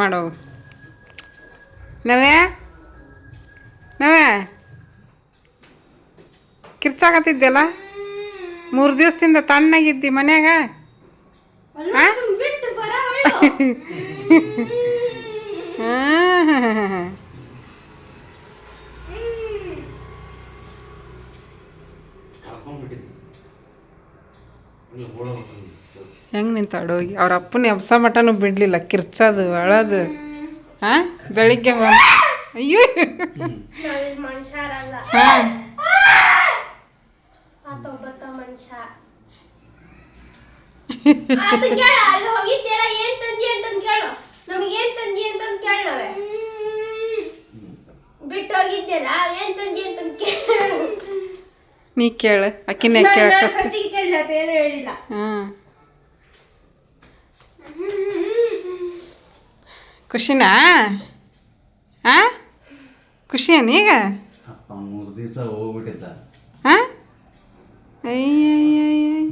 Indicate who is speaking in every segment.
Speaker 1: ಮಾಡೋವು. ನವ್ಯ ನವ್ಯ ಕಿರ್ಚಾಕತ್ತಿದ್ದೆಲ್ಲ 3 ದಿವಸದಿಂದ ತಣ್ಣಗಿದ್ದಿ ಮನ್ಯಾಗ. ಹೆಂಗೆ ನಿಂತಾಡೋಗಿ ಅವ್ರ ಅಪ್ಪನ ಎಬ್ಸ ಮಟನೂ ಬಿಡಲಿಲ್ಲ, ಕಿರ್ಚೋದು ಅಳೋದು. ಹಾಂ ಬೆಳಿಗ್ಗೆ ಬಂದು ಅಯ್ಯೋ ಹಾಂ ನೀ ಕೇಳು ಅಕ್ಕಿನೇ
Speaker 2: ಹೇಳಿಲ್ಲ.
Speaker 1: ಹಾಂ ಖುಷಿನಾ? ಹಾಂ ಖುಷಿಯನೀಗ?
Speaker 3: 3 ದಿವಸ ಹೋಗ್ಬಿಟ್ಟಿದ್ದ.
Speaker 1: ಹಾಂ ಅಯ್ಯ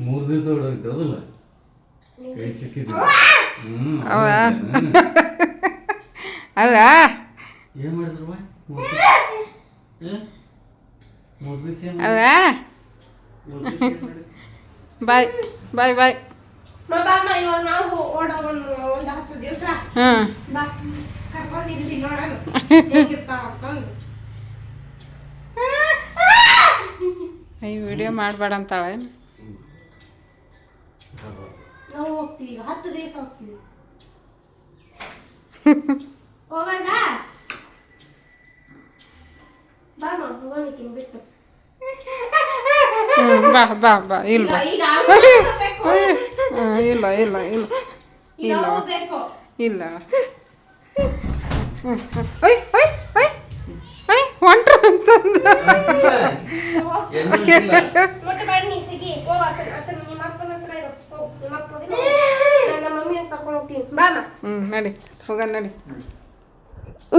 Speaker 3: 3 ದಿವಸ ಹೊಡೋಗಿದ್ದಲ್ಲ ಕೈ ಸಿಕ್ಕಿದ್ದ.
Speaker 1: ಅವ ಅಲ್ಲ
Speaker 3: ಏನು ಮಾಡಿದ್ರು
Speaker 1: ಅವ ಬಾಯ್ ಬಾಯ್ ಬಾಯ್. ಹಾಂ ಈ ವಿಡಿಯೋ ಮಾಡಬೇಡ ಅಂತಾಳೆ.
Speaker 2: ನಾವು ಹೋಗ್ತೀವಿ ಈಗ 10 ದಿವಸ ಹೋಗ್ತೀವಿ. ಹೋಗಲ್ಲ ಬಾ ಹೋಗೋಣ ಬಿಟ್ಟು.
Speaker 1: ಬಾ ಬಾ ಬಾ ಇಲ್ಲ
Speaker 2: ಈಗ
Speaker 1: ಇಲ್ಲ ಇಲ್ಲ ಇಲ್ಲ ಇಲ್ಲ
Speaker 2: ಹೋಗ್ಬೇಕು.
Speaker 1: ಇಲ್ಲ ಹೊಂಟ್ರು ಅಂತಂದ. ನಡಿ ಹೋಗೋಣ ನಡಿ.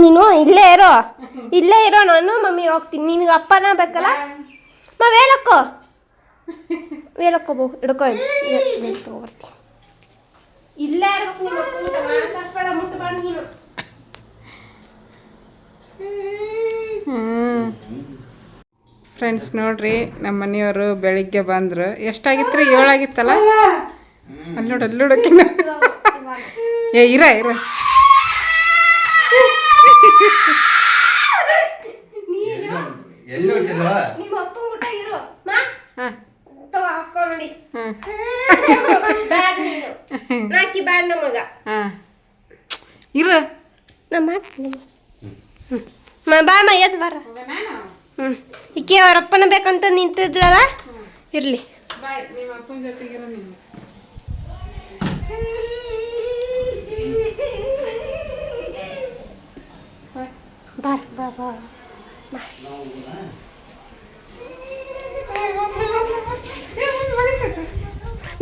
Speaker 2: ನೀನು ಇಲ್ಲೇ ಇರೋ ನಾನು ಮಮ್ಮಿ ಹೋಗ್ತೀನಿ. ನಿನಗೆ ಅಪ್ಪನ ಬೇಕಲ್ಲ ವೇಲಕ್ಕೋ ಹಿಡ್ಕೊ ವೇಲ್ ತಗೊಬರ್ತೀನಿ. ಇಲ್ಲೇ ನೀನು.
Speaker 1: ಫ್ರೆಂಡ್ಸ್ ನೋಡ್ರಿ, ನಮ್ಮ ಮನೆಯವರು ಬೆಳಿಗ್ಗೆ ಬಂದರು. ಎಷ್ಟಾಗಿತ್ತು ರೀ? 7 ಆಗಿತ್ತಲ್ಲ. ಅಲ್ಲಿ ನೋಡೋಕೆ ಏ ಇರ
Speaker 2: ಬಾಮ ಎದ್ದು ಬರ. ಈಕೆ ಅವರಪ್ಪನ ಬೇಕಂತ ನಿಂತಿದ್ರಲ್ಲ, ಇರ್ಲಿ. ಬಾರ ಬಾ ಬಾ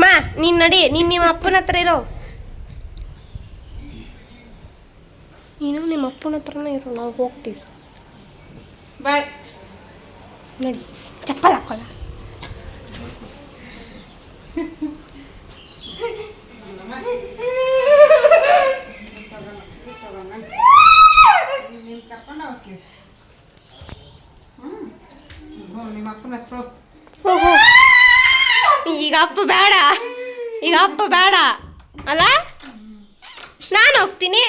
Speaker 2: ಮಾ ನೀನ್ ನಡಿ. ನಿಮ್ಮ ಅಪ್ಪನ ಹತ್ರ ಇರೋ. ನೀನು ನಿಮ್ಮ ಅಪ್ಪನ ಹತ್ರನೇ ಇರೋ, ನಾವು ಹೋಗ್ತೀವಿ.
Speaker 1: ಬಾಯ್
Speaker 2: ನಡಿ. ಚಪ್ಪಲ್ ಹಾಕೊಳ್ಳ.
Speaker 1: ನಿಮ್ಮ ಅಪ್ಪನ ಹತ್ರ
Speaker 2: ಈಗ ಅಪ್ಪ ಬೇಡ ಅಲ್ಲ, ನಾನು ಹೋಗ್ತೀನಿ.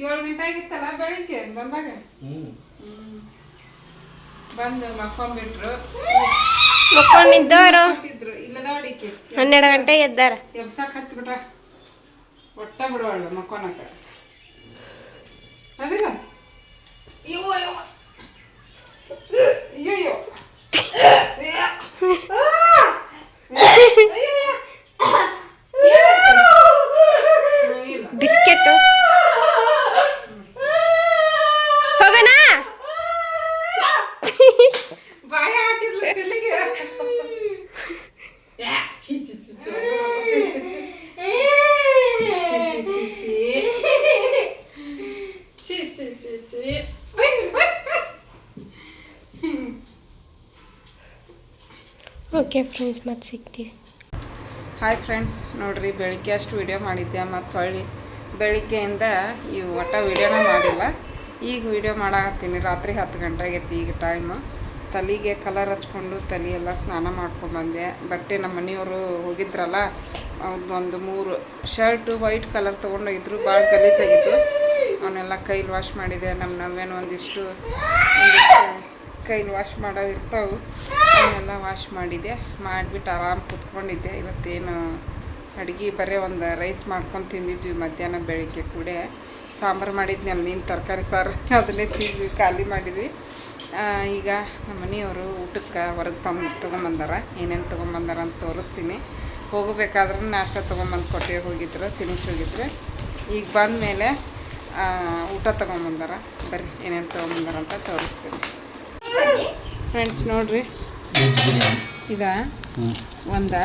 Speaker 1: 7 ಗಂಟೆ ಆಗಿತ್ತಲ್ಲ ಬೆಳಿಗ್ಗೆ ಬಂದಾಗ. ಬಂದು ಮಕ್ಕೊಂಡ್ಬಿಟ್ರು.
Speaker 2: ಮಕ್ಕೊಂಡಿದ್ದವರು
Speaker 1: ಇಲ್ಲದ ಹೊಡಿಕೆ
Speaker 2: 12 ಗಂಟೆಗೆ ಎದ್ದಾರ.
Speaker 1: ಎಬ್ಸಾಕ್ ಹತ್ಬಿಟ್ರ. ಒಟ್ಟ ಬಿಡುವಳು ಮಕ್ಕೊನಕ. ಅದಲ್ಲ ಅಯ್ಯೋ
Speaker 2: ಬಿಸ್ಕೆಟ್ ಹೋಗೋಣ.
Speaker 1: ಬಾಯ ಹಾಕಿದ್ಲು ತೆಲಿಗೆ.
Speaker 2: ಓಕೆ ಫ್ರೆಂಡ್ಸ್, ಮತ್ತೆ ಸಿಗ್ತೀವಿ.
Speaker 1: ಹಾಯ್ ಫ್ರೆಂಡ್ಸ್, ನೋಡ್ರಿ ಬೆಳಿಗ್ಗೆ ಅಷ್ಟು ವಿಡಿಯೋ ಮಾಡಿದ್ದೆ ಮತ್ತು ಹೊಳ್ಳಿ ಬೆಳಿಗ್ಗೆಯಿಂದ ಈ ಒಟ್ಟ ವಿಡಿಯೋನ ಮಾಡಿಲ್ಲ. ಈಗ ವಿಡಿಯೋ ಮಾಡಾಕತ್ತೀನಿ. ರಾತ್ರಿ 10 ಗಂಟೆ ಆಗೈತಿ ಈಗ ಟೈಮು. ತಲೆಗೆ ಕಲರ್ ಹಚ್ಕೊಂಡು ತಲೆ ಎಲ್ಲ ಸ್ನಾನ ಮಾಡ್ಕೊಂಡ್ಬಂದೆ. ಬಟ್ಟೆ ನಮ್ಮ ಮನೆಯವರು ಹೋಗಿದ್ರಲ್ಲ, ಅವ್ರದ್ದೊಂದು 3 ಶರ್ಟು ವೈಟ್ ಕಲರ್ ತೊಗೊಂಡೋಗಿದ್ರು. ಭಾಳ ಗಲೀಜಾಗಿದ್ದು. ಅವನ್ನೆಲ್ಲ ಕೈಲಿ ವಾಶ್ ಮಾಡಿದೆ. ನಮ್ಮೇನು ಒಂದಿಷ್ಟು ಕೈಲಿ ವಾಶ್ ಮಾಡೋ ಇರ್ತಾವೆ, ಅವನ್ನೆಲ್ಲ ವಾಶ್ ಮಾಡಿದೆ. ಮಾಡಿಬಿಟ್ಟು ಆರಾಮ್ ಕೂತ್ಕೊಂಡಿದ್ದೆ. ಇವತ್ತೇನು ಅಡುಗೆ ಬರೀ ಒಂದು ರೈಸ್ ಮಾಡ್ಕೊಂಡು ತಿಂದಿದ್ವಿ ಮಧ್ಯಾಹ್ನ. ಬೆಳಿಗ್ಗೆ ಕೂಡ ಸಾಂಬಾರು ಮಾಡಿದ್ನಲ್ಲ, ನೀನು ತರಕಾರಿ ಸಾರು ಅದನ್ನೇ ತಿಂದ್ವಿ, ಖಾಲಿ ಮಾಡಿದ್ವಿ. ಈಗ ನಮ್ಮ ಮನೆಯವರು ಊಟಕ್ಕೆ ಹೊರಗೆ ತೊಗೊಂಬಂದಾರ. ಏನೇನು ತೊಗೊಂಬಂದಾರ ಅಂತ ತೋರಿಸ್ತೀನಿ. ಹೋಗಬೇಕಾದ್ರೆ ನಾಷ್ಟ ತೊಗೊಂಬಂದು ಕೊಟ್ಟೆ ಹೋಗಿದ್ರು, ತಿನ್ನಿಸಿ ಹೋಗಿದ್ರು. ಈಗ ಬಂದ ಮೇಲೆ ಊಟ ತೊಗೊಂಬಂದಾರ. ಬರ್ರಿ ಏನೇನು ತೊಗೊಂಬಂದಾರ ಅಂತ ತೋರಿಸ್ತೀನಿ ಫ್ರೆಂಡ್ಸ್. ನೋಡ್ರಿ, ಇದಾ ಒಂದು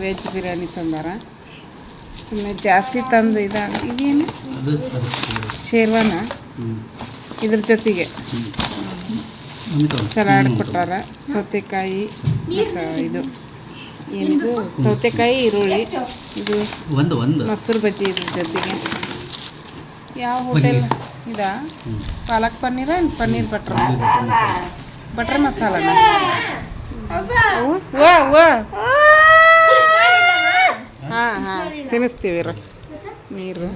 Speaker 1: ವೆಜ್ ಬಿರಿಯಾನಿ ತಂದಾರ. ಸುಮ್ಮನೆ ಜಾಸ್ತಿ ತಂದು ಇದೇನು ಶೇರ್ವಾನ, ಇದ್ರ ಜೊತೆಗೆ ಸಲಾಡ್ ಕೊಟ್ಟಾರ. ಸೌತೆಕಾಯಿ ಮತ್ತು ಇದು ಏನಿದು ಸೌತೆಕಾಯಿ, ಈರುಳ್ಳಿ, ಇದು ಮೊಸರು ಬಜ್ಜಿ ಇದ್ರ ಜೊತೆಗೆ. ಯಾವ ಹೋಟೆಲ್ ಇದಾ? ಪಾಲಕ್ ಪನ್ನೀರ, ಪನ್ನೀರ್ ಬಟರ್ ಮಸಾಲನ? ಹಾಂ ತಿನ್ನಿಸ್ತೀವಿ ನೀರು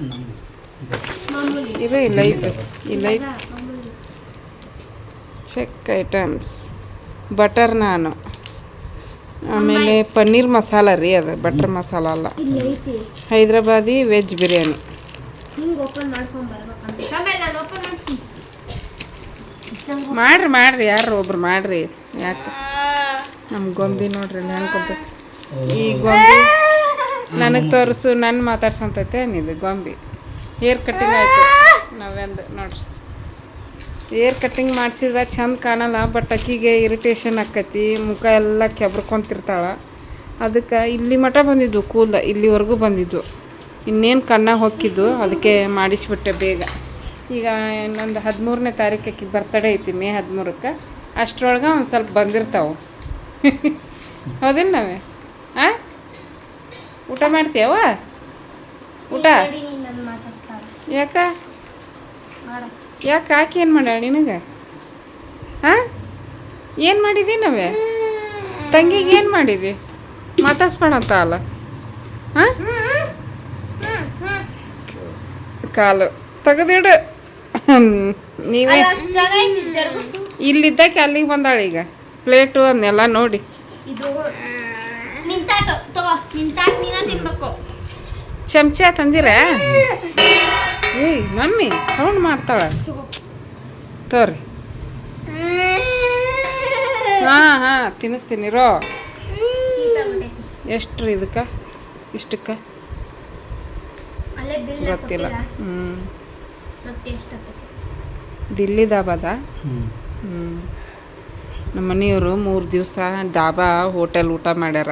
Speaker 1: ಇರು. ಇಲ್ಲ ಚೆಕ್ ಐಟಮ್ಸ್, ಬಟರ್ ನಾನು, ಆಮೇಲೆ ಪನ್ನೀರ್ ಮಸಾಲ ರೀ, ಅದು ಬಟರ್ ಮಸಾಲ ಅಲ್ಲ. ಹೈದ್ರಾಬಾದಿ ವೆಜ್ ಬಿರಿಯಾನಿ. ಮಾಡ್ರಿ ಯಾರು ಒಬ್ರು ಮಾಡ್ರಿ. ಯಾಕೆ ನಮ್ಮ ಗೊಂಬಿ ನೋಡ್ರಿ ಹೆಂಗೆ ಕೊಡ್ತ. ಈ ಗೊಂಬಿ ನನಗೆ ತೋರಿಸು, ನನ್ನ ಮಾತಾಡ್ಸಂತೈತೆ ಏನಿದು ಗೊಂಬಿ. ಹೇರ್ ಕಟ್ಟಿಂಗ್ ಆಯಿತು ನಾವೆಂದು ನೋಡ್ರಿ. ಹೇರ್ ಕಟ್ಟಿಂಗ್ ಮಾಡಿಸಿದ್ರೆ ಚಂದ ಕಾಣಲ್ಲ, ಬಟ್ ಅಕ್ಕಿಗೆ ಇರಿಟೇಷನ್ ಆಕೈತಿ. ಮುಖ ಎಲ್ಲ ಕೆಬ್ರಕೊಂತಿರ್ತಾಳೆ. ಅದಕ್ಕೆ ಇಲ್ಲಿ ಮಠ ಬಂದಿದ್ದು ಕೂದಲ, ಇಲ್ಲಿವರೆಗೂ ಬಂದಿದ್ದು. ಇನ್ನೇನು ಕಣ್ಣಾಗ ಹೊಕ್ಕಿದ್ದು, ಅದಕ್ಕೆ ಮಾಡಿಸ್ಬಿಟ್ಟೆ ಬೇಗ. ಈಗ ಇನ್ನೊಂದು 13ನೇ ತಾರೀಕು ಆಕಿ ಬರ್ತಡೇ ಐತಿ, ಮೇ 13ಕ್ಕೆ. ಅಷ್ಟರೊಳಗೆ ಒಂದು ಸ್ವಲ್ಪ ಬಂದಿರ್ತಾವೆ. ಹೌದಿಲ್ಲ ನಾವೇ? ಊಟ ಮಾಡ್ತೀಯವ? ಊಟ ಯಾಕೆ ಆಕೆ ಏನು ಮಾಡ್ಯಾಳ ನಿನಗೆ? ಏನು ಮಾಡಿದಿ ನಾವೇ? ತಂಗಿಗೆ ಏನು ಮಾಡಿದಿ? ಮಾತಾಡ್ಸ್ಬೇಡಂತ ಅಲ್ಲ. ಕಾಲು ತೆಗೆದಿಡು. ನೀವೇ ಇಲ್ಲಿದ್ದಕ್ಕೆ ಅಲ್ಲಿಗೆ ಬಂದಾಳ. ಈಗ ಪ್ಲೇಟು ಅದನ್ನೆಲ್ಲ ನೋಡಿ. ಚಮಚ ತಂದಿರ? ಏಯ್ ಮಮ್ಮಿ ಸೌಂಡ್ ಮಾಡ್ತಾಳ. ತೋರಿ. ಹಾಂ ತಿನ್ನಿಸ್ತೀನಿ ರೋ. ಎಷ್ಟು ಇದಕ್ಕೆ? ಇಷ್ಟಕ್ಕೆ ಗೊತ್ತಿಲ್ಲ. ದಿಲ್ಲಿ ದಾಬಾದ? ನಮ್ಮ ಮನೆಯವರು 3 ದಿವಸ ದಾಬಾ ಹೋಟೆಲ್ ಊಟ ಮಾಡ್ಯಾರ.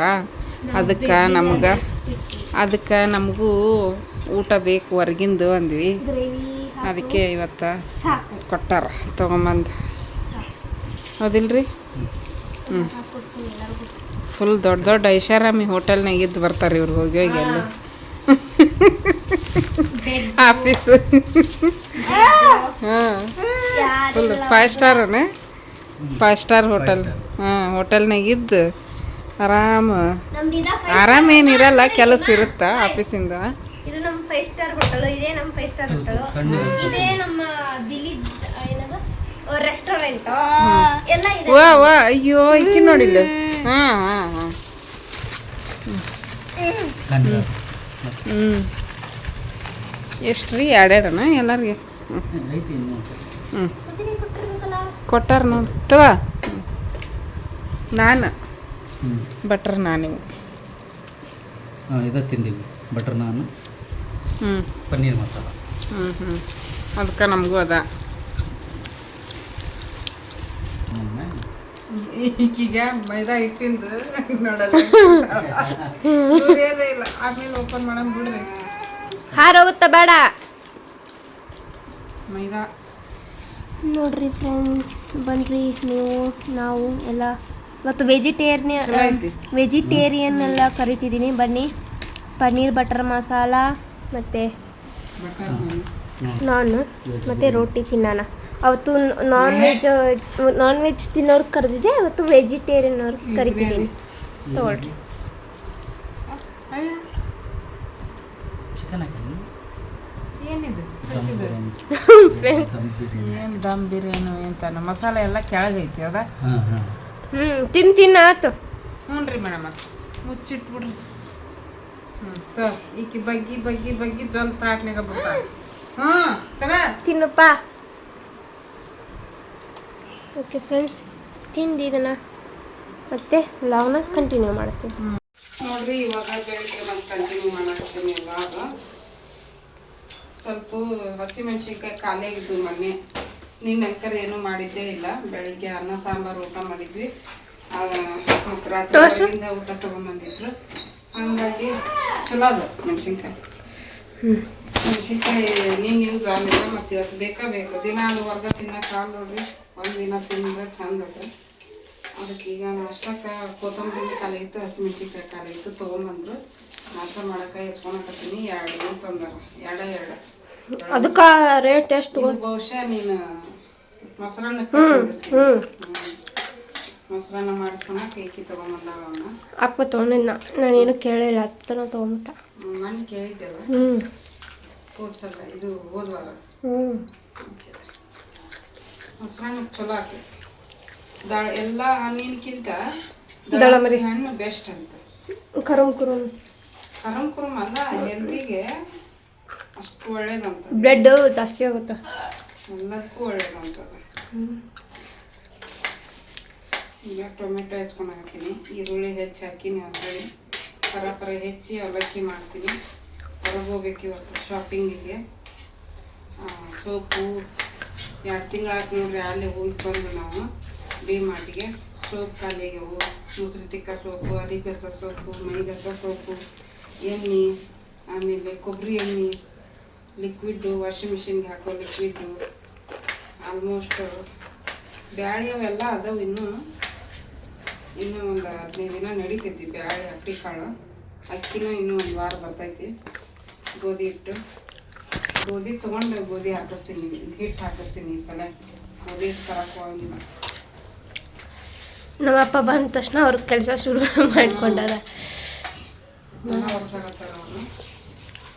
Speaker 1: ಅದಕ್ಕೆ ನಮಗೂ ಊಟ ಬೇಕು ಹೊರಗಿಂದು ಅಂದ್ವಿ. ಅದಕ್ಕೆ ಇವತ್ತು ಕೊಟ್ಟಾರ ತೊಗೊಂಬಂದು. ಹೌದಿಲ್ರಿ? ಫುಲ್ ದೊಡ್ಡ ಐಷಾರಾಮಿ ಹೋಟೆಲ್ನಾಗ ಇದ್ದು ಬರ್ತಾರೆ ಇವ್ರು. ಹೋಗಿ ಎಲ್ಲ ಆಫೀಸು. ಹಾಂ, ಫುಲ್ 5 ಸ್ಟಾರನೇ, 5 ಸ್ಟಾರ್ ಹೋಟೆಲ್. ಹೋಟೆಲ್ನಾಗ ಇದ್ದು ಆರಾಮೇನಿರಲ್ಲ, ಕೆಲಸ ಇರುತ್ತಾ ಆಫೀಸಿಂದ.
Speaker 2: ಇದು ನಮ್ಮ 5 ಸ್ಟಾರ್ ಹೋಟೆಲ್. ಇದೇ ನಮ್ಮ 5 ಸ್ಟಾರ್ ಹೋಟೆಲ್. ಇದೇ ನಮ್ಮ ದಿಲ್ಲಿ ರೆಸ್ಟೋರೆಂಟ್ ಎಲ್ಲ ಇದೆ.
Speaker 1: ವಾ ಅಯ್ಯೋ ಇಕ್ಕಿ ನೋಡಿಲ್ಲ. ಹಾಂ ಎಷ್ಟು ರೀ? 2 ಎಲ್ಲರಿಗೆ? ಕೊಟ್ಟಾರ ನೋಡಿ. ತಗೋ. ನಾನು ಬಟರ್ ನಾನಿವು
Speaker 3: ತಿಂದೀವಿ. ಬಟರ್ ನಾನು, ಪನ್ನೀರ್ ಮಸಾಲ.
Speaker 1: ಅದಕ್ಕೆ ನಮಗೂ ಅದ. ಈಗೀಗ ಮೈದಾ ಹಿಟ್ಟಿಂದು ನೋಡಲ್ಲ ಇಲ್ಲ. ಆಮೇಲೆ ಓಪನ್ ಮಾಡೋಣ ಬಿಡ್ರಿ.
Speaker 2: ಹಾರೋಗುತ್ತಾ ಬೇಡ.
Speaker 1: ಮೈದಾ
Speaker 2: ನೋಡ್ರಿ ಫ್ರೆಂಡ್ಸ್, ಬನ್ರಿ ನೀವು ನಾವು ಎಲ್ಲ ಇವತ್ತು
Speaker 1: ಚಲೋ ಐತಿ.
Speaker 2: ವೆಜಿಟೇರಿಯನ್ ಎಲ್ಲ ಕರಿತಿದ್ದೀನಿ. ಬನ್ನಿ, ಪನ್ನೀರ್ ಬಟರ್ ಮಸಾಲ ಮತ್ತು ನಾನು ಮತ್ತು ರೋಟಿ ತಿನ್ನೋಣ. ಅವತ್ತು ನಾನ್ ವೆಜ್ ತಿನ್ನೋರ್ಗೆ ಕರೆದಿದ್ದೆ, ಅವತ್ತು ವೆಜಿಟೇರಿಯನ್ ಅವ್ರಿಗೆ ಕರಿತಿದ್ದೀನಿ. ತಗೊಳ್ರಿ.
Speaker 3: ಚಿಕನ್ ಹಾಕಿ
Speaker 1: ಏನಿದು ಏನು ದಮ್ ಬಿರಿಯಾನಿ ಎಂತಾನ ಮಸಾಲೆ ಎಲ್ಲ ಕೆಳಗೈತಿ ಅದ.
Speaker 2: ತಿನ್ನ ಆಯ್ತು.
Speaker 1: ಹ್ಞೂ ರೀ ಮೇಡಮ್, ಮುಚ್ಚಿಟ್ಬಿಡ್ರಿ. ಈಕಿ ಬಗ್ಗಿ ಬಗ್ಗಿ ಬಗ್ಗಿ ಜೊಲ್ ತಾಟ್ನಾಗ ಬಿಡ್ತಾಳೆ.
Speaker 2: ತಿನ್ನಪ್ಪ. ಓಕೆ ಫ್ರೆಂಡ್ಸ್, ತಿಂದಿದ್ದನ್ನ ಮತ್ತೆ ಲಾಗ್ನ ಕಂಟಿನ್ಯೂ ಮಾಡ್ತೀನಿ.
Speaker 1: ನೋಡ್ರಿ, ಇವಾಗ ಬೆಳಿಗ್ಗೆ ನಾನು ಕಂಟಿನ್ಯೂ ಮಾಡಾಕತ್ತೀನಿ. ಇವಾಗ ಸ್ವಲ್ಪ ಹಸಿಮೆಣ್ಸಿನ್ಕಾಯಿ ಖಾಲಿ ಆಗಿದ್ದು ಮೊನ್ನೆ. ನೀನು ಅಂಕರ್ ಏನೂ ಮಾಡಿದ್ದೇ ಇಲ್ಲ. ಬೆಳಿಗ್ಗೆ ಅನ್ನ ಸಾಂಬಾರು ಊಟ ಮಾಡಿದ್ವಿ. ಮತ್ತು ರಾತ್ರಿ ಊಟ ತೊಗೊಂಬಂದಿದ್ರು. ಹಂಗಾಗಿ ಚಲೋ ಅದು ಮೆಣಸಿನ್ಕಾಯಿ. ಮೆಣಸಿನ್ಕಾಯಿ ನೀನು ಯೂಸ್ ಆಗಲಿಲ್ಲ, ಮತ್ತು ಇವತ್ತು ಬೇಕು ದಿನ ಹೊರ್ಗ ತಿನ್ನಕ್ಕೆ ಆಗ ನೋಡ್ರಿ. ಒಂದು ದಿನ ತಿಂದ್ರೆ ಚಂದ ಅದು. ಅದಕ್ಕೆ ಈಗ ನಾಷ್ಟಕ್ಕೆ ಕೊತ್ತಂಬರಿ ಖಾಲಿ ಇತ್ತು, ಹಸಿಮೆಣ್ಸಿನ್ಕಾಯಿ ಖಾಲಿ ಇತ್ತು, ತೊಗೊಂಬಂದ್ರು. ನಾಷ್ಟ ಮಾಡೋಕೆ ಹೆಚ್ಕೊಳಕತ್ತೀನಿ. 2 ತಂದಾರ, 2
Speaker 2: ಅದಕ್ಕೆ ರೇಟ್ ಎಷ್ಟು?
Speaker 1: ಬಹುಶಃ ನೀನು ಮೊಸರನ್ನ ಮೊಸರನ್ನ ಮಾಡಿಸ್ಕೊಳಕ್ಕೆ ಏಕಿ ತೊಗೊಂಬಂದಾಗ ಅವನ್ನ
Speaker 2: ಅಪ್ಪ ತೊಗೊಂಡಿದ್ದ. ನಾನೇನು ಕೇಳಿಲ್ಲ, ಹತ್ತನ ತೊಗೊಂಬಿಟ್ಟ.
Speaker 1: ಮನೆ ಕೇಳಿದ್ದೆಲ್ಲ ಹೋದ್ಸಲ, ಇದು ಹೋದ್ವಾರ. ಮೊಸರನ್ನ ಚಲೋ ಆಗ್ತದೆ. ಎಲ್ಲ ಹಣ್ಣಿನಕ್ಕಿಂತ ದಾಳಂಬರಿ ಹಣ್ಣು ಬೆಸ್ಟ್ ಅಂತ.
Speaker 2: ಕರುಮ್
Speaker 1: ಅಲ್ಲ, ಹೆಲ್ತಿಗೆ ಅಷ್ಟು ಒಳ್ಳೇದಂತ.
Speaker 2: ಬ್ಲಡ್ ಜಾಸ್ತಿ ಆಗುತ್ತೆ,
Speaker 1: ಎಲ್ಲದಕ್ಕೂ ಒಳ್ಳೇದಂತದ. ಈಗ ಟೊಮೆಟೊ ಹೆಚ್ಕೊಂಡಾಕತ್ತೀನಿ. ಈರುಳ್ಳಿ ಹೆಚ್ಚಿ ಹಾಕಿನಿ. ಅದರಲ್ಲಿ ಪರ ಹೆಚ್ಚಿ ಅವಲಕ್ಕಿ ಮಾಡ್ತೀನಿ. ಹೊರಗೆ ಹೋಗ್ಬೇಕು ಇವತ್ತು ಶಾಪಿಂಗಿಗೆ. ಸೋಪು 2 ತಿಂಗಳಾಯ್ತು ನೋಡ್ರಿ. ಅಲ್ಲೇ ಹೋಗಿ ಬಂದು ನಾವು ಡಿ-ಮಾರ್ಟಿಗೆ. ಸೋಪ್ ಖಾಲಿ ಆಗ್ಯಾವು. ಮೊಸರು ತಿಕ್ಕ ಸೋಪು, ಅರಿಗಚ್ಚ ಸೋಪು, ಮೈಗಚ್ಚ ಸೋಪು, ಎಣ್ಣೆ, ಆಮೇಲೆ ಕೊಬ್ಬರಿ ಎಣ್ಣೆ, ಲಿಕ್ವಿಡ್ಡು, ವಾಷಿಂಗ್ ಮಿಷಿನ್ಗೆ ಹಾಕೋ ಲಿಕ್ವಿಡ್ಡು, ಆಲ್ಮೋಸ್ಟ್ ಬ್ಯಾಳೆ ಅವೆಲ್ಲ ಅದಾವು. ಇನ್ನೂ ಒಂದು 15 ದಿನ ನಡೀತೈತಿ. ಬ್ಯಾಳೆ, ಅಕ್ಕಿ ಕಾಳು, ಅಕ್ಕಿನೂ ಇನ್ನೂ 1 ವಾರ ಬರ್ತೈತಿ. ಗೋಧಿ ಹಿಟ್ಟು, ಗೋಧಿ ತೊಗೊಂಡು ಗೋಧಿ ಹಾಕಿಸ್ತೀನಿ, ಹಿಟ್ಟು ಹಾಕಿಸ್ತೀನಿ. ಈ ಸಲ ಗೋಧಿ ಹಿಟ್ಟು ತರಕ್ಕೆ ಹೋಗಿಲ್ಲ.
Speaker 2: ನಮ್ಮಪ್ಪ ಬಂದ ತಕ್ಷಣ ಅವ್ರ ಕೆಲಸ ಶುರು ಮಾಡ್ಕೊಂಡಾರ.
Speaker 1: ಹೊರ್ಸಾಕತ್ತಾರ ಅವರು.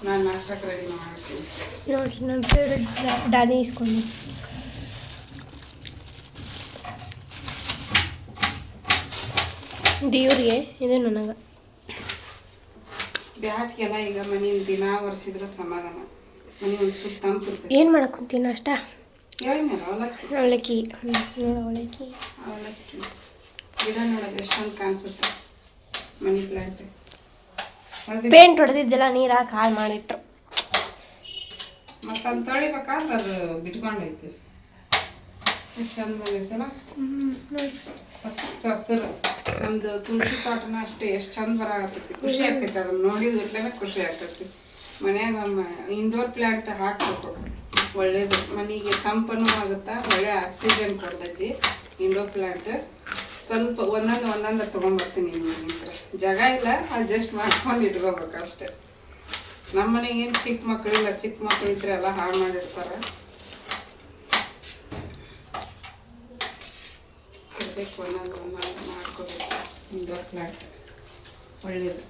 Speaker 1: ನಾನು ನಾಷ್ಟಕ್ಕೆ ರೆಡಿ ಮಾಡ್ತೀನಿ.
Speaker 2: ನೋಡ್ರಿ, ನನ್ನ ಫೇವ್ರೆಟ್ ದಾನಿ ಇಸ್ಕೊಂಡು ದೇವ್ರಿಗೆ ಇದು ನನಗೆ
Speaker 1: ಬ್ಯಾಸ್ಗೆಲ್ಲ ಈಗ ಮನೆ ದಿನ ಒರೆಸಿದ್ರೆ ಸಮಾಧಾನ. ಮನೆ ಒಂದು ಸುತ್ತ ತಂಪು ಇರ್ತೈತಿ.
Speaker 2: ಏನು ಮಾಡಕ್ಕೆ ಕುಂತೀನಿ ಅಷ್ಟ?
Speaker 1: ಹೇಳಿದ್ನಲ್ಲ, ಅವಲಕ್ಕಿ
Speaker 2: ಅವಲಕ್ಕಿ
Speaker 1: ಗಿಡ ನೋಡೋದು ಎಷ್ಟು ಚಂದ ಕಾಣಿಸುತ್ತೆ. ಮನಿ ಪ್ಲಾಂಟ್
Speaker 2: ಪೇಂಟ್ ಹೊಡೆದಿದ್ದೆಲ್ಲ ನೀರು ಹಾಕಿ ಹಾಳು ಮಾಡಿಟ್ರು.
Speaker 1: ಮತ್ತು ಅದು ತೊಳಿಬೇಕಾದ್ರೆ ಅದು ಬಿಟ್ಕೊಂಡೈತಿ. ಎಷ್ಟು ಚಂದ ಬಂದೈತಲ್ಲ. ಹಸಿರು ನಮ್ದು ತುಳಸಿ ತೋಟನ ಅಷ್ಟೇ ಎಷ್ಟು ಚಂದ ಬರಾಕತ್ತೈತಿ. ಖುಷಿ ಆಗ್ತೈತಿ. ಅದನ್ನ ನೋಡಿದ್ರೇ ಖುಷಿ ಆಗ್ತೈತಿ. ಮನ್ಯಾಗ ಇಂಡೋರ್ ಪ್ಲಾಂಟ್ ಹಾಕಬೇಕು, ಒಳ್ಳೇದು. ಮನೆಗೆ ತಂಪನೂ ಆಗುತ್ತಾ, ಒಳ್ಳೆ ಆಕ್ಸಿಜನ್ ಕೊಡ್ತೈತಿ ಇಂಡೋರ್ ಪ್ಲಾಂಟ್. ಸ್ವಲ್ಪ ಒಂದೊಂದು ತೊಗೊಂಬರ್ತೀನಿ. ನಿಂತ್ರ ಜಾಗ ಇಲ್ಲ, ಅಡ್ಜಸ್ಟ್ ಮಾಡ್ಕೊಂಡು ಇಟ್ಕೋಬೇಕು ಅಷ್ಟೆ. ನಮ್ಮ ಮನೆಗೆ ಏನು ಚಿಕ್ಕ ಮಕ್ಕಳಿಲ್ಲ. ಚಿಕ್ಕ ಮಕ್ಕಳು ಇದ್ರೆ ಎಲ್ಲ ಹಾಳು ಮಾಡಿರ್ತಾರೆ. ಇರಬೇಕು, ಒಂದೊಂದು ಮಾಡ್ಕೋಬೇಕು. ಇಂಡೋರ್ ಪ್ಲಾಂಟ್ ಒಳ್ಳೇದು.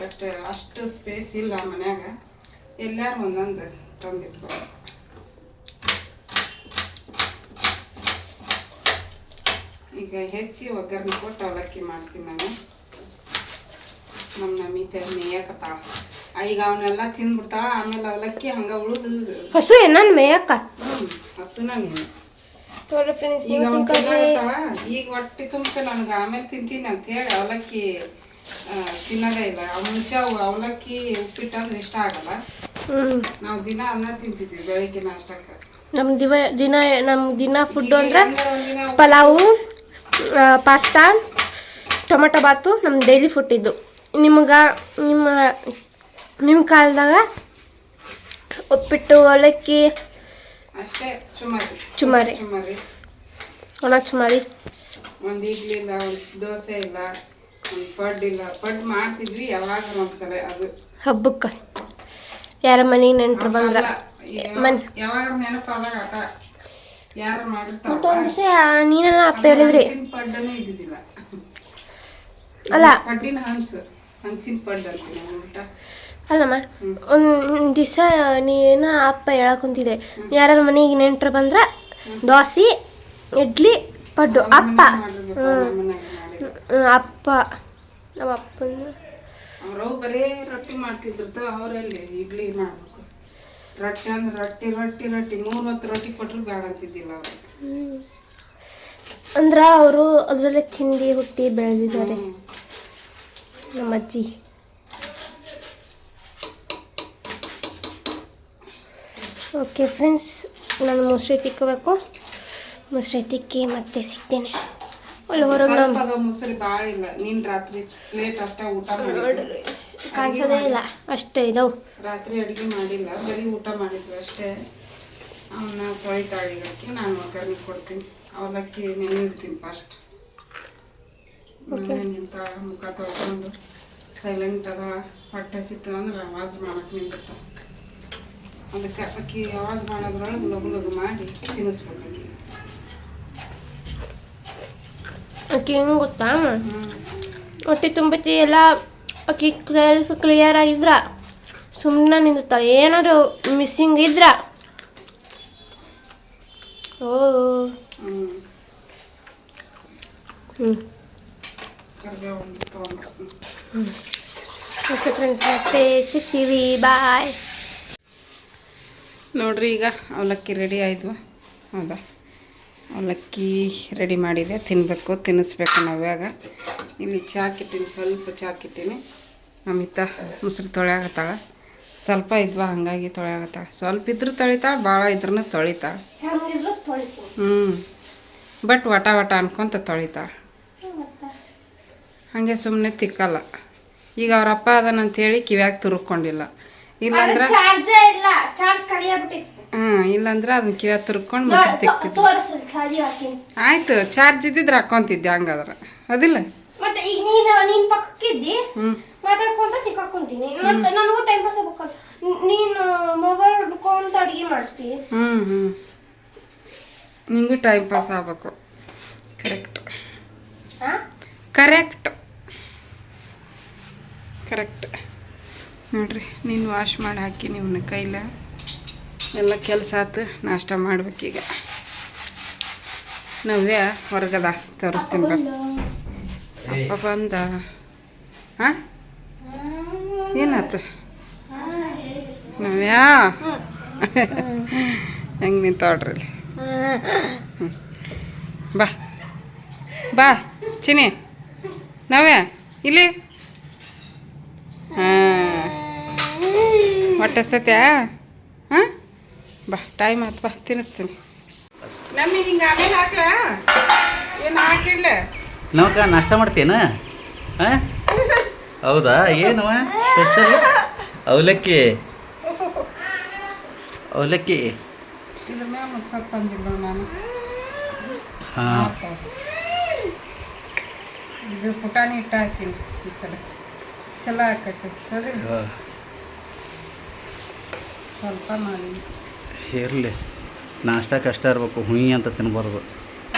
Speaker 1: ಬಟ್ ಅಷ್ಟು ಸ್ಪೇಸ್ ಇಲ್ಲ ಮನ್ಯಾಗ. ಎಲ್ಲಾರು ಒಂದೊಂದು ತಂದಿಟ್ಕೋಬೇಕು. ಈಗ ಹೆಚ್ಚಿ ಒಗ್ಗರಣೆ ಕೊಟ್ಟು ಅವಲಕ್ಕಿ ಮಾಡ್ತೀನಿ ನಾನು. ನಮ್ಮ ನಮಿತೆ ಮೇಯಕತ್ತಾಳ. ಈಗ ಅವನ್ನೆಲ್ಲ ತಿಂದ್ಬಿಡ್ತಾಳ. ಆಮೇಲೆ ಅವಲಕ್ಕಿ ಹಂಗೆ ಉಳಿದು
Speaker 2: ಹಸು ಏನನ್ ಮೇಯಕ್ಕ?
Speaker 1: ಹಸುನ ನೀನು. ಈಗ ಅವ್ನು ತಿನ್ನಾಗತ್ತಾಳ. ಈಗ ಹೊಟ್ಟೆ ತುಂಬತೆ ನನಗೆ ಆಮೇಲೆ ತಿಂತೀನಿ ಅಂತ ಹೇಳಿ ಅವಲಕ್ಕಿ ತಿನ್ನೋದೇ ಇಲ್ಲ. ಮುಂಚೆ ಅವಲಕ್ಕಿ ಉಪ್ಪಿಟ್ಟು ಅಂದ್ರೆ ಇಷ್ಟ ಆಗಲ್ಲ. ನಾವು ದಿನ ಅನ್ನ ತಿಂತಿದ್ವಿ ಬೆಳಿಗ್ಗೆ ನಾಷ್ಟಕ್ಕೆ.
Speaker 2: ನಮ್ಮ ದಿನ ಫುಡ್ ಅಂದ್ರೆ ಪಲಾವು, ಪಾಸ್ತಾ, ಟೊಮೆಟೊ ಬಾತು ನಮ್ಮ ಡೈಲಿ ಫುಡ್ ಇದ್ದು. ನಿಮ್ಮ ಕಾಲದಾಗ ಉಪ್ಪಿಟ್ಟು, ಅವಲಕ್ಕಿ
Speaker 1: ಅಷ್ಟೇ. ಚುಮರಿ
Speaker 2: ಒಣ ಚುಮರಿ
Speaker 1: ಒಂದು ಇಡ್ಲಿ ಇಲ್ಲ, ಒಂದು ದೋಸೆ ಇಲ್ಲ, ಒಂದು ಪಡ್ಡು ಇಲ್ಲ. ಪಡ್ಡು ಮಾಡ್ತಿದ್ವಿ ಯಾವಾಗ ಒಂದ್ಸಲ, ಅದು
Speaker 2: ಹಬ್ಬಕ್ಕೆ ಯಾರ ಮನೆಗೆ ನೆಂಟ್ರು ಬಂದ್ರ
Speaker 1: ಯಾವಾಗ ನೆನಪಾದಾಗ ಆಟ ಯಾರು ಮಾಡಿರ್ತಾರ.
Speaker 2: ಮತ್ತೊಂದು ದಿವಸ ನೀನ ಅಪ್ಪ ಹೇಳಿದ್ರಿ
Speaker 1: ಪಡ್ಡನೇ ಇದ್ದಿದ್ದಿಲ್ಲ.
Speaker 2: ಅಲ್ಲ
Speaker 1: ಪಡ್ಡಿನ ಹಂಚಿನ ಪಡ್ಡು ಅಂತೀನಿ ಉಲ್ಟ.
Speaker 2: ಅಲ್ಲಮ್ಮ ಒಂದು ದಿವಸ ನೀನ ಅಪ್ಪ ಹೇಳಕ್ ಕುಂತಿದ್ದೆ, ಯಾರ ಮನೆಗೆ ನೆಂಟ್ರು ಬಂದ್ರ ದೋಸೆ ಇಡ್ಲಿ ಪಡ್ಡು. ಅಪ್ಪ ಅಪ್ಪ ನಮ್ಮ ಅಪ್ಪನ
Speaker 1: ಅವ್ರು ಬರೀ ರೊಟ್ಟಿ ಮಾಡ್ತಿದ್ರು. ಅವರಲ್ಲಿ ಇಡ್ಲಿ ಮಾಡ್ಬೇಕು. ರೊಟ್ಟಿ ಅಂದ್ರೆ ರೊಟ್ಟಿ ರೊಟ್ಟಿ ರೊಟ್ಟಿ 3 ಹೊತ್ತು ರೊಟ್ಟಿ ಕೊಟ್ಟರು ಬೇಡ ಅಂತಿದ್ದಿಲ್ಲ ಅವರು.
Speaker 2: ಅಂದ್ರೆ ಅವರು ಅದರಲ್ಲೇ ತಿಂದು ಹುಟ್ಟಿ ಬೆಳೆದಿದ್ದಾರೆ ನಮ್ಮ ಅಜ್ಜಿ. ಓಕೆ ಫ್ರೆಂಡ್ಸ್, ನಾನು ಮೊಸರು ತಿಕ್ಕಬೇಕು. ಮೊಸರು ತಿಕ್ಕಿ ಮತ್ತೆ ಸಿಗ್ತೇನೆ. ಅಲ್ಲಿ ಹೊರಗೆ
Speaker 1: ಮೊಸರು ಭಾಳ ಇಲ್ಲ. ನೀನು ರಾತ್ರಿ ಪ್ಲೇಟ್ ಅಷ್ಟೇ ಊಟ ಮಾಡಿ
Speaker 2: ಕಾಣಿಸೋದೇ ಇಲ್ಲ, ಅಷ್ಟೇ ಇದಾವೆ.
Speaker 1: ರಾತ್ರಿ ಅಡುಗೆ ಮಾಡಿಲ್ಲ, ಬರೀ ಊಟ ಮಾಡಿದ್ವಿ ಅಷ್ಟೇ. ಅವನ್ನ ತೊಳಿತಾಳಿಗಕ್ಕೆ ನಾನು ಒಗ್ಗರಣೆ ಕೊಡ್ತೀನಿ. ಅವಲಕ್ಕಿ ನೆನೆಯಿಡ್ತೀನಿ ಫಸ್ಟ್. ನಿಂತಾಳ, ಮುಖ ತೊಳ್ಕೊಂಡು ಸೈಲೆಂಟ್ ಅದ. ಹೊಟ್ಟೆ ಸಿತ್ತು ಅಂದ್ರೆ ಆವಾಜ್ ಮಾಡಕ್ಕೆ ನಿಂದಿರ್ತಾಳೆ. ಅದಕ್ಕೆ ಅಕ್ಕಿ ಆವಾಜ್ ಮಾಡೋದ್ರೊಳಗೆ ಲಗು ಲಗು ಮಾಡಿ ತಿನ್ನಿಸ್ಬೇಕು.
Speaker 2: ಅಕ್ಕಿ ಹೆಂಗೆ ಗೊತ್ತಾ, ಹೊಟ್ಟೆ ತುಂಬತಿ ಎಲ್ಲ ಅಕ್ಕಿ ಕ್ಲಿಯರ್ ಆಗಿದ್ರ ಸುಮ್ಮನೆ ನಿಂದಿರ್ತಾಳೆ. ಏನಾದ್ರು ಮಿಸ್ಸಿಂಗ್ ಇದ್ರ ಓಕೆ ಫ್ರೆಂಡ್ಸ್, ಮತ್ತೆ ಸಿಗ್ತೀವಿ. ಬಾಯ್.
Speaker 1: ನೋಡ್ರಿ, ಈಗ ಅವಲಕ್ಕಿ ರೆಡಿ ಆಯ್ತು. ಹೌದಾ, ಅವಲಕ್ಕಿ ರೆಡಿ ಮಾಡಿದೆ. ತಿನ್ನಬೇಕು, ತಿನ್ನಿಸ್ಬೇಕು ನಾವ್ಯಾಗ. ಇಲ್ಲಿ ಚಾಕಿಟ್ಟಿನಿ, ಸ್ವಲ್ಪ ಚಾಕಿಟ್ಟಿನಿ. ನಮ್ಮಿತ್ತ ಮೊಸರು ತೊಳೆಯಾಗತ್ತಾಳೆ. ಸ್ವಲ್ಪ ಇದ್ವಾ, ಹಾಗಾಗಿ ತೊಳೆಯಾಗತ್ತಾಳೆ. ಸ್ವಲ್ಪ ಇದ್ರೂ ತೊಳಿತಾಳೆ, ಭಾಳ ಇದ್ರೂ ತೊಳಿತಾಳೆ. ಬಟ್ ವಟ ವಟ ಅನ್ಕೊಂತ ತೊಳಿತಾಳೆ. ಹಾಗೆ ಸುಮ್ಮನೆ ತಿಕ್ಕಲ್ಲ. ಈಗ ಅವ್ರಪ್ಪ ಅದನ್ನಂತೇಳಿ ಕಿವ್ಯಾಗ ತುರ್ಕೊಂಡಿಲ್ಲ. ಇಲ್ಲಾಂದ್ರೆ ಇಲ್ಲಾಂದ್ರೆ ಅದನ್ನ ಕಿವ್ಯಾಗ ತುರ್ಕೊಂಡು ಮೊಸರು ತಿಕ್ತಿದ್ದೆ. ಆಯ್ತು, ಚಾರ್ಜ್ ಇದ್ದಿದ್ರೆ ಹಾಕೊಂತಿದ್ದೆ. ಹಂಗಾದ್ರೆ ಅದಿಲ್ಲ.
Speaker 2: ಮತ್ತೆ ಈಗ ನೀನ್ ಪಕ್ಕಕ್ಕಿದ್ದಿ ಮಾತಾಡ್ಕೊಂತ ತಿಕ್ಕಾಕೊಂತೀನಿ. ಮತ್ತೆ ನನಗೂ ಟೈಮ್ ಪಾಸ್ ಆಗ್ಬೇಕಲ್ಲ. ನೀನು ಮೊಬೈಲ್ ಹಿಡ್ಕೊಂತ ಅಡುಗೆ ಮಾಡ್ತೀವಿ.
Speaker 1: ನಿಂಗೂ ಟೈಮ್ ಪಾಸ್ ಆಗ್ಬೇಕು. Correct correct correct. ನೋಡ್ರಿ, ನೀನು ವಾಶ್ ಮಾಡಿ ಹಾಕಿ ನಿಮ್ಮನ್ನ ಕೈಲ ಎಲ್ಲ ಕೆಲಸ ಆಯ್ತು. ನಾಷ್ಟ ಮಾಡ್ಬೇಕೀಗ. ನವ್ಯ ಹೊರಗದ, ತೋರಿಸ್ತೀನಿ ಬಾ. ಅಪ್ಪ ಬಂದ. ಹಾಂ, ಏನಾಯ್ತು ನವ್ಯ? ಹೆಂಗೆ ನಿಂತಾಳ್ರಿ ಇಲ್ಲಿ. ಬಾ ಬಾ ಚಿನಿ. ನವ್ಯ ಇಲ್ಲಿ. ಹಾಂ, ಹೊಟ್ಟೆ ಸತ್ಯಾ? ಹಾಂ, ಬಾ, ಟೈಮ್ ಆಯ್ತು, ಬಾ ತಿನ್ನಿಸ್ತೀನಿ. ನಮಗೆ ಹಿಂಗೆ ಆಮೇಲೆ ಹಾಕ್ಲ ಏನು ಹಾಕಿಡ್ಲ?
Speaker 3: ನಾವಕ್ಕ ನಾಷ್ಟ ಮಾಡ್ತೇನ? ಹಾಂ, ಹೌದಾ? ಏನು ಸ್ಪೆಷಲ್? ಅವಲಕ್ಕಿ. ಅವಲಕ್ಕಿ
Speaker 1: ಇದ್ರ ಮ್ಯಾಗ ಒಂದು ಸ್ವಲ್ಪ ತಂದಿಲ್ಲ ನಾನು.
Speaker 3: ಹಾಂ,
Speaker 1: ಇದು ಪುಟಾಣಿ ಹಿಟ್ಟು ಹಾಕಿನಿ ಈ ಸಲ. ಚಲೋ ಹಾಕೈತಿ. ಹೌದಿಲ್ಲ? ಸ್ವಲ್ಪ ಮಾಡಿ
Speaker 3: ಇರಲಿ. ನಾಷ್ಟ ಕಷ್ಟ ಇರಬೇಕು, ಹುಯಿ ಅಂತ ತಿನ್ಬಾರ್ದು.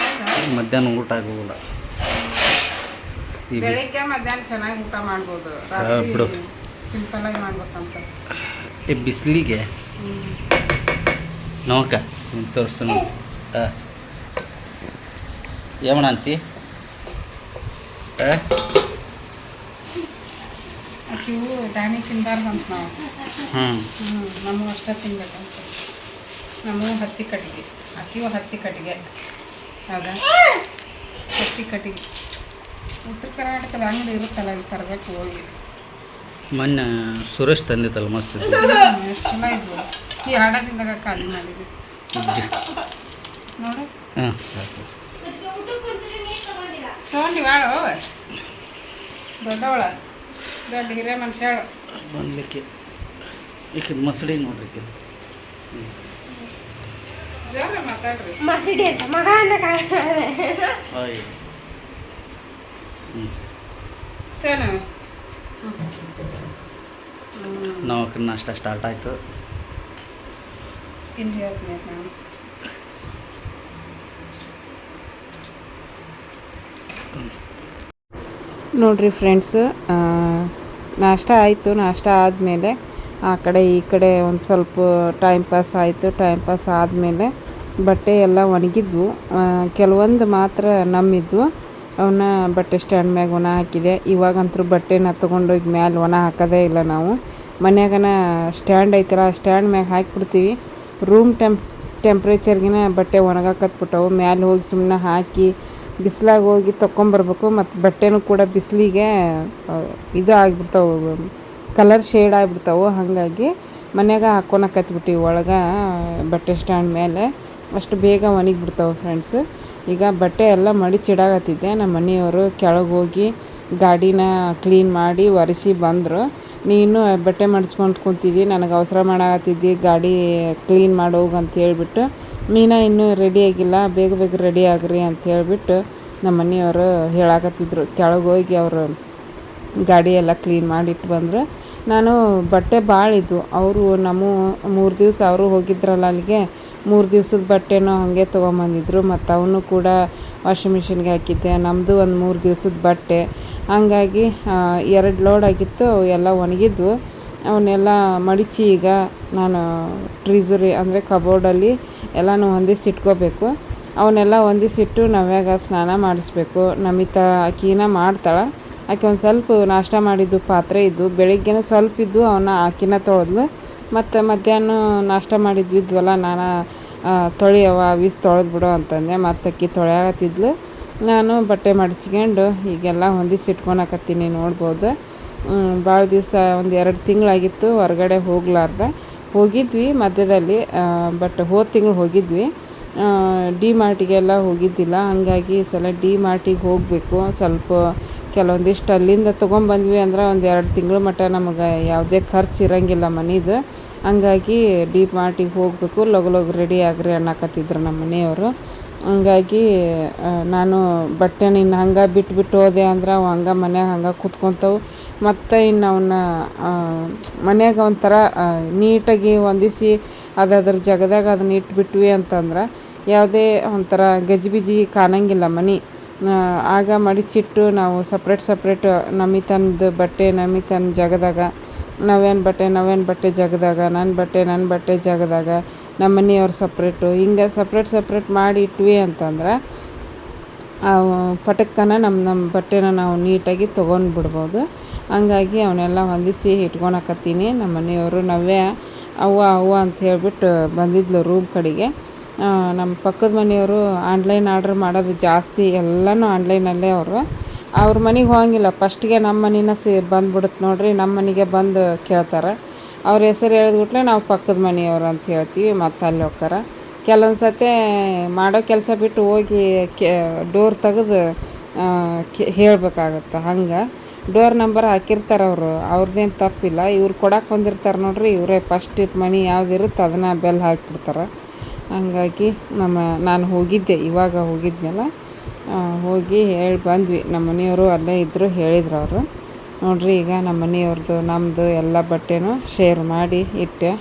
Speaker 3: ಮಧ್ಯಾಹ್ನ ಊಟ ಆಗೋಲ್ಲ.
Speaker 1: ಬೆಳಿಗ್ಗೆ ಮಧ್ಯಾಹ್ನ ಚೆನ್ನಾಗಿ ಊಟ ಮಾಡ್ಬೋದು.
Speaker 3: ಬಿಡು,
Speaker 1: ಸಿಂಪಲಾಗಿ ಮಾಡ್ಬೇಕಂತ.
Speaker 3: ಈ ಬಿಸಿಲಿಗೆ ನೋಕ ತೋರಿಸ್ತಾನೆ. ಏಮಣ ಅಂತಿ?
Speaker 1: ಅಕ್ಕಿವು ದಾಣಿ ತಿನ್ಬಾರ್ದಂತ ನಾವು. ನಮಗೂ ಅಷ್ಟೇ ತಿನ್ಬೇಕಂತ. ನಮಗೂ ಹತ್ತಿ ಕಟ್ಟಿಗೆ, ಅಕ್ಕಿವು ಹತ್ತಿ ಕಟ್ಟಿಗೆ. ಹೌದಾ, ಹತ್ತಿ ಕಟ್ಟಿಗೆ. ಉತ್ತರ ಕರ್ನಾಟಕದ ಅಂಗಡಿ ಇರುತ್ತಲ್ಲ, ಇಲ್ಲಿ ತರಬೇಕು ಹೋಗಿ.
Speaker 3: ಮೊನ್ನೆ ಸುರೇಶ್ ತಂದಿತ್ತಲ್ಲ, ಮಸ್ತ್
Speaker 1: ಎಷ್ಟು ಚಲೋ ಇದ್ವು. ಈ ಹಾಡದಿಂದಾಗ ಖಾಲಿ ಮಾಡಿದ್ವಿ ನೋಡು.
Speaker 3: ಹಾಂ,
Speaker 1: ತೊಗೊಂಡು ಬಾಳು ದೊಡ್ಡವಳ, ದೊಡ್ಡ ಹಿರಿಯ ಮನುಷ್ಯಳು
Speaker 3: ಬಂದ್ಲಿಕ್ಕೆ. ಈಕೆ ಮಸಡಿ ನೋಡ್ರಿ.
Speaker 1: ಜೋರ ಮಾತಾಡ್ರಿ.
Speaker 2: ಮಸಿಡಿ ಅಂತ ಮಗ
Speaker 3: ಅಯ್ಯ, ನಾವು ಅಕ್ಕನ ನಾಷ್ಟ ಸ್ಟಾರ್ಟ್ ಆಯಿತು.
Speaker 1: ನೋಡ್ರಿ ಫ್ರೆಂಡ್ಸ್, ನಾಷ್ಟ ಆಯಿತು. ನಾಷ್ಟ ಆದಮೇಲೆ ಆ ಕಡೆ ಈ ಕಡೆ ಒಂದು ಸ್ವಲ್ಪ ಟೈಮ್ ಪಾಸ್ ಆಯಿತು. ಟೈಮ್ ಪಾಸ್ ಆದಮೇಲೆ ಬಟ್ಟೆ ಎಲ್ಲ ಒಣಗಿದ್ವು. ಕೆಲವೊಂದು ಮಾತ್ರ ನಮ್ಮಿದ್ವು. ಅವನ್ನ ಬಟ್ಟೆ ಸ್ಟ್ಯಾಂಡ್ ಮ್ಯಾಗ ಒಣ ಹಾಕಿದೆ. ಇವಾಗಂತೂ ಬಟ್ಟೆನ ತೊಗೊಂಡೋಗಿ ಮ್ಯಾಲೆ ಒಣ ಹಾಕೋದೇ ಇಲ್ಲ ನಾವು. ಮನ್ಯಾಗನ ಸ್ಟ್ಯಾಂಡ್ ಐತಲ್ಲ, ಸ್ಟ್ಯಾಂಡ್ ಮ್ಯಾಗ ಹಾಕಿಬಿಡ್ತೀವಿ. ರೂಮ್ ಟೆಂಪ್ರೇಚರ್ಗಿನ ಬಟ್ಟೆ ಒಣಗಾಕತ್ಬಿಟ್ಟವು. ಮ್ಯಾಲೆ ಹೋಗಿ ಸುಮ್ಮನೆ ಹಾಕಿ ಬಿಸಿಲಾಗ ಹೋಗಿ ತೊಗೊಂಬರ್ಬೇಕು. ಮತ್ತು ಬಟ್ಟೆನೂ ಕೂಡ ಬಿಸಿಲಿಗೆ ಇದು ಆಗಿಬಿಡ್ತಾವೆ, ಕಲರ್ ಶೇಡ್ ಆಗಿಬಿಡ್ತಾವೆ. ಹಾಗಾಗಿ ಮನ್ಯಾಗ ಹಾಕ್ಕೊಳಕತ್ಬಿಟ್ಟಿವಿ ಒಳಗೆ ಬಟ್ಟೆ ಸ್ಟ್ಯಾಂಡ್ ಮೇಲೆ. ಅಷ್ಟು ಬೇಗ ಒಣಗಿಬಿಡ್ತಾವೆ ಫ್ರೆಂಡ್ಸ್. ಈಗ ಬಟ್ಟೆ ಎಲ್ಲ ಮಡಿಚಿಡಾಕತ್ತಿದ್ದೆ. ನಮ್ಮ ಮನೆಯವರು ಕೆಳಗೆ ಹೋಗಿ ಗಾಡಿನ ಕ್ಲೀನ್ ಮಾಡಿ ಒರೆಸಿ ಬಂದರು. ನೀನು ಬಟ್ಟೆ ಮಡಿಚ್ಕೊಂಡು ಕುಂತಿದ್ದಿ, ನನಗೆ ಅವಸರ ಮಾಡಾಕತ್ತಿದ್ದಿ ಗಾಡಿ ಕ್ಲೀನ್ ಮಾಡೋಗು ಅಂತ ಹೇಳ್ಬಿಟ್ಟು. ಇನ್ನೂ ರೆಡಿ ಆಗಿಲ್ಲ, ಬೇಗ ಬೇಗ ರೆಡಿ ಆಗ್ರಿ ಅಂತ ಹೇಳ್ಬಿಟ್ಟು ನಮ್ಮ ಮನೆಯವರು ಹೇಳಾಕತ್ತಿದ್ರು. ಕೆಳಗೆ ಹೋಗಿ ಅವರು ಗಾಡಿ ಎಲ್ಲ ಕ್ಲೀನ್ ಮಾಡಿಟ್ಟು ಬಂದರು. ನಾನು ಬಟ್ಟೆ ಭಾಳ ಇದ್ವು. ಅವರು ನಮ್ಮ 3 ದಿವಸ ಅವರು ಹೋಗಿದ್ರಲ್ಲ ಅಲ್ಲಿಗೆ, 3 ದಿವ್ಸದ ಬಟ್ಟೆನೂ ಹಾಗೆ ತೊಗೊಂಬಂದಿದ್ರು. ಮತ್ತು ಅವನು ಕೂಡ ವಾಷಿಂಗ್ ಮಿಷಿನ್ಗೆ ಹಾಕಿದ್ದೆ. ನಮ್ಮದು ಒಂದು 3 ದಿವ್ಸದ ಬಟ್ಟೆ. ಹಂಗಾಗಿ 2 ಲೋಡ್ ಆಗಿತ್ತು. ಅವು ಎಲ್ಲ ಒಣಗಿದ್ವು. ಅವನ್ನೆಲ್ಲ ಮಡಿಚಿ ಈಗ ನಾನು ಟ್ರೀಸರಿ ಅಂದರೆ ಕಬೋರ್ಡಲ್ಲಿ ಎಲ್ಲನೂ ಹೊಂದಿಸಿಟ್ಕೋಬೇಕು. ಅವನ್ನೆಲ್ಲ ಹೊಂದಿಸಿಟ್ಟು ನವ್ಯಾಗ ಸ್ನಾನ ಮಾಡಿಸ್ಬೇಕು. ನಮಿತಾ ಆಕಿನ ಮಾಡ್ತಾಳೆ. ಆಕೆ ಒಂದು ಸ್ವಲ್ಪ ನಾಷ್ಟ ಮಾಡಿದ್ದು ಪಾತ್ರೆ ಇದ್ದು, ಬೆಳಿಗ್ಗೆನೂ ಸ್ವಲ್ಪ ಇದ್ದು, ಅವನ್ನ ಆಕಿನ ತೊಳೆದ್ಲು. ಮತ್ತು ಮಧ್ಯಾಹ್ನ ನಾಷ್ಟ ಮಾಡಿದ್ವಿದ್ವಲ್ಲ, ನಾನು ತೊಳೆಯವ ಅವಿಸ್ ತೊಳೆದ್ಬಿಡು ಅಂತಂದೆ. ಮತ್ತು ಅಕ್ಕಿ ತೊಳೆಯಾಗತ್ತಿದ್ಲು. ನಾನು ಬಟ್ಟೆ ಮಡ್ಚ್ಕೊಂಡು ಈಗೆಲ್ಲ ಹೊಂದಿಸಿಟ್ಕೊಳಕತ್ತೀನಿ. ನೋಡ್ಬೋದು, ಭಾಳ ದಿವಸ ಒಂದು 2 ತಿಂಗಳಾಗಿತ್ತು ಹೊರಗಡೆ ಹೋಗ್ಲಾರ್ದೆ. ಹೋಗಿದ್ವಿ ಮಧ್ಯದಲ್ಲಿ, ಬಟ್ ಹೋದ ತಿಂಗಳು ಹೋಗಿದ್ವಿ. ಡಿ ಮಾರ್ಟಿಗೆಲ್ಲ ಹೋಗಿದ್ದಿಲ್ಲ. ಹಾಗಾಗಿ ಈ ಸಲ ಡಿ ಮಾರ್ಟಿಗೆ ಹೋಗಬೇಕು. ಸ್ವಲ್ಪ ಕೆಲವೊಂದಿಷ್ಟು ಅಲ್ಲಿಂದ ತೊಗೊಂಬಂದ್ವಿ ಅಂದ್ರೆ ಒಂದು 2 ತಿಂಗಳ ಮಟ್ಟ ನಮಗೆ ಯಾವುದೇ ಖರ್ಚು ಇರೋಂಗಿಲ್ಲ ಮನೆದು. ಹಂಗಾಗಿ ಡಿ ಮಾರ್ಟಿಗೆ ಹೋಗಬೇಕು. ಲಗು ರೆಡಿ ಆಗ್ರಿ ಅನ್ನಕತ್ತಿದ್ರು ನಮ್ಮ ಮನೆಯವರು. ಹಂಗಾಗಿ ನಾನು ಬಟ್ಟೆನ ಇನ್ನು ಹಂಗೆ ಬಿಟ್ಟು ಹೋದೆ ಅಂದ್ರೆ ಅವು ಹಂಗೆ ಮನ್ಯಾಗ ಹಂಗೆ ಕೂತ್ಕೊತಾವೆ. ಮತ್ತು ಇನ್ನು ಅವನ್ನ ಮನ್ಯಾಗ ಒಂಥರ ನೀಟಾಗಿ ಹೊಂದಿಸಿ ಅದ್ರ ಜಾಗದಾಗ ಅದನ್ನ ಇಟ್ಬಿಟ್ವಿ ಅಂತಂದ್ರೆ ಯಾವುದೇ ಒಂಥರ ಗಜಿಬಿಜಿ ಕಾಣಂಗಿಲ್ಲ ಮನೆ. ಆಗ ಮಡಿಚಿಟ್ಟು ನಾವು ಸಪ್ರೇಟ್ ನಮಿತಂದು ಬಟ್ಟೆ ನಮಿತನ ಜಾಗದಾಗ, ನವ್ಯಾನ ಬಟ್ಟೆ ಜಾಗದಾಗ, ನನ್ನ ಬಟ್ಟೆ ಜಾಗದಾಗ, ನಮ್ಮ ಮನೆಯವ್ರು ಸಪ್ರೇಟು, ಹಿಂಗೆ ಸಪ್ರೇಟ್ ಮಾಡಿ ಇಟ್ವಿ ಅಂತಂದ್ರೆ ಪಟಕ್ಕನ ನಮ್ಮ ಬಟ್ಟೆನ ನಾವು ನೀಟಾಗಿ ತೊಗೊಂಡ್ಬಿಡ್ಬೋದು. ಹಂಗಾಗಿ ಅವನ್ನೆಲ್ಲ ಹೊಂದಿಸಿ ಇಟ್ಕೊಳಕತ್ತೀನಿ. ನಮ್ಮ ಮನೆಯವರು ನವ್ಯ ಅವ್ವ ಅಂತ ಹೇಳ್ಬಿಟ್ಟು ಬಂದಿದ್ಲು ರೂಮ್ ಕಡೆಗೆ. ನಮ್ಮ ಪಕ್ಕದ ಮನೆಯವರು ಆನ್ಲೈನ್ ಆರ್ಡ್ರ್ ಮಾಡೋದು ಜಾಸ್ತಿ, ಎಲ್ಲನೂ ಆನ್ಲೈನಲ್ಲೇ ಅವ್ರ ಮನೆಗೆ ಹೋಗಂಗಿಲ್ಲ. ಫಸ್ಟಿಗೆ ನಮ್ಮ ಮನೆನ ಬಂದ್ಬಿಡುತ್ತೆ ನೋಡ್ರಿ, ನಮ್ಮ ಮನೆಗೆ ಬಂದು ಕೇಳ್ತಾರೆ. ಅವ್ರ ಹೆಸರು ಹೇಳಿದ್ಬಿಟ್ಲೆ ನಾವು ಪಕ್ಕದ ಮನೆಯವರು ಅಂತ ಹೇಳ್ತೀವಿ. ಮತ್ತು ಅಲ್ಲಿ ಹೋಗ್ತಾರೆ. ಕೆಲವೊಂದು ಸತಿ ಮಾಡೋ ಕೆಲಸ ಬಿಟ್ಟು ಹೋಗಿ ಡೋರ್ ತೆಗೆದು ಹೇಳಬೇಕಾಗತ್ತೆ. ಹಂಗೆ ಡೋರ್ ನಂಬರ್ ಹಾಕಿರ್ತಾರೆ ಅವರು, ಅವ್ರದ್ದೇನು ತಪ್ಪಿಲ್ಲ. ಇವ್ರು ಕೊಡಕ್ಕೆ ಬಂದಿರ್ತಾರೆ ನೋಡ್ರಿ, ಇವರೇ ಫಸ್ಟ್ ಮನೆ ಯಾವುದಿರುತ್ತೆ ಅದನ್ನು ಬೆಲ್ ಹಾಕಿಬಿಡ್ತಾರೆ. ಹಂಗಾಗಿ ನಾನು ಹೋಗಿದ್ದೆ, ಇವಾಗ ಹೋಗಿದ್ನಲ್ಲ, ಹೋಗಿ ಹೇಳಿ ಬಂದ್ವಿ. ನಮ್ಮ ಮನೆಯವರು ಅಲ್ಲೇ ಇದ್ದರು, ಹೇಳಿದ್ರು ಅವರು. ನೋಡ್ರಿ, ಈಗ ನಮ್ಮ ಮನೆಯವ್ರದ್ದು ನಮ್ಮದು ಎಲ್ಲ ಬಟ್ಟೆನೂ ಶೇರ್ ಮಾಡಿ ಇಟ್ಟೆ.